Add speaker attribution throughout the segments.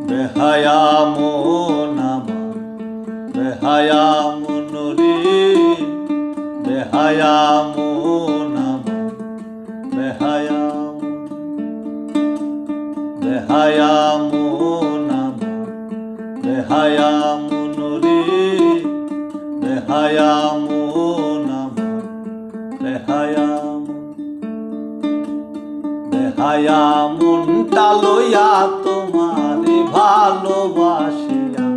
Speaker 1: বেহায়া মন আমার, বেহায়া মন রে, বেহায়া মন আমার, বেহায়া বেহায়া মন আমার, বেহায়া মন রে, বেহায়া মন আমার, বেহায়া বেহায়া মনটা লইয়া তোমারে ভালোবাসিয়া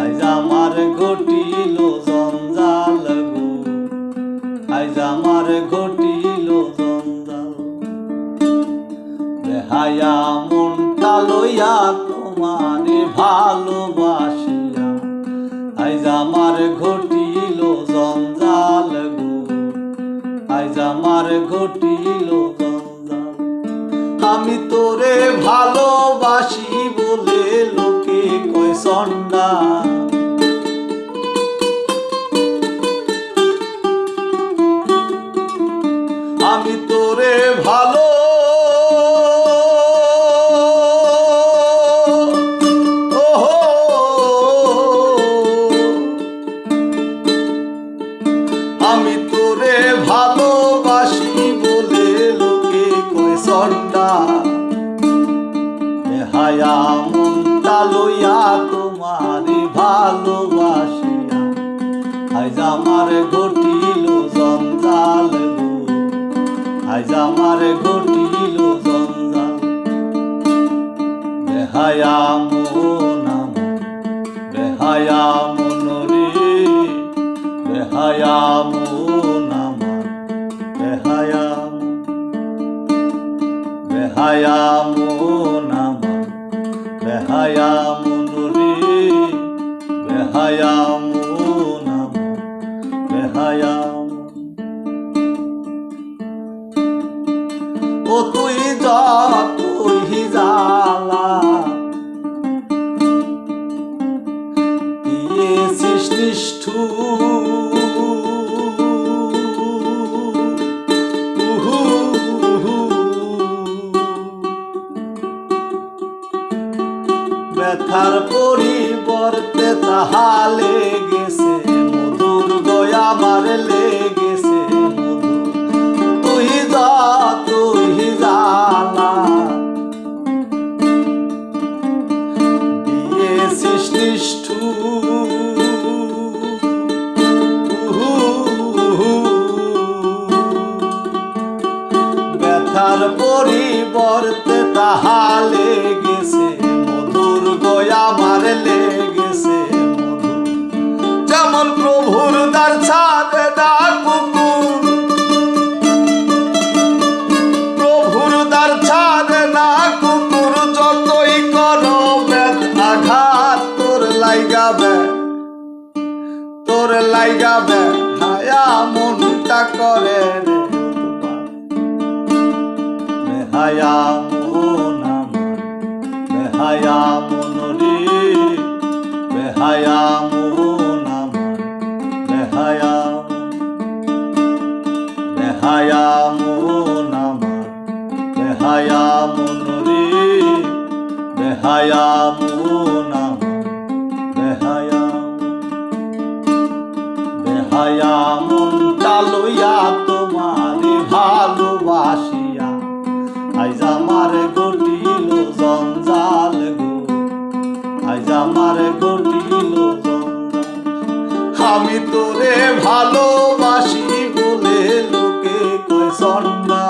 Speaker 1: আজ আমার ঘটিল জঞ্জাল গো, আজ আমার ঘটিল জঞ্জাল। বেহায়া মনটা লইয়া তোমারে ভালোবাসিয়া আজ আমার ঘটিল জঞ্জাল গো, আজ আমার ঘটিল জঞ্জাল। আমি তোরে ভালোবাসি বলে লোকে কয় সন্ডা, আমি তোরে ভালো আমি তোরে ভালোবাসি বলে লোকে কয় সন্ডা। বেহায়া মনটা লইয়া তোমারে ভালোবাসিয়া আজ আমার ঘটিল জঞ্জাল গো, আজ আমার ঘটিল জঞ্জাল। বেহায়া মন আমার, বেহায়া মন রে, বেহায়া মন আমার, বেহায়া বেহায়া মন আমার, বেহায়া মন রে, বেহায়া মন আমার, বেহায়া। ও তুই যতই জ্বালা দিয়েছিস নিষ্ঠুর, ব্যথার পরিবর্তে তাহা লেগেছে মধুর গয়া আমার লেগেছে মধুর। তুই যতই জ্বালা দিয়েছিস নিষ্ঠুর, ব্যথার পরিবর্তে তাহা লেগেছে মধুর গয়া আমার লেগেছে মধুর। যেমন প্রভুর দ্বার ছাড়ে না কুকুর, প্রভুর দ্বার ছাড়ে না কুকুর, যতই করো আঘাত তোর লাইগাবে, তোর লাইগাবে হায়া মনটা করে রে। বেহায়া মন আমার, বেহায়া মন রে, বেহায়া মন আমার, বেহায়া বেহায়া মন আমার, বেহায়া মন রে, বেহায়া মন আমার, বেহায়া বেহায়া মনটা লইয়া তোমারে ভালোবাসিয়া আজ আমার ঘটিল জঞ্জাল গো, আজ আমার ঘটিল জঞ্জাল। আমি তোরে ভালোবাসি বলে লোকে কয় সন্ডা,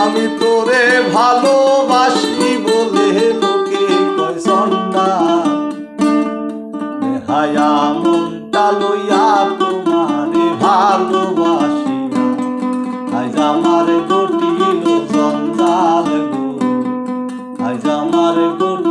Speaker 1: আমি তোরে ভালোবাসি বলে লোকে কয় সন্ডা। বেহায়া মনটা লইয়া তোমারে ভালোবাসিয়া আজ আমার ঘটিল জঞ্জাল গো, আজ আমার ঘটিল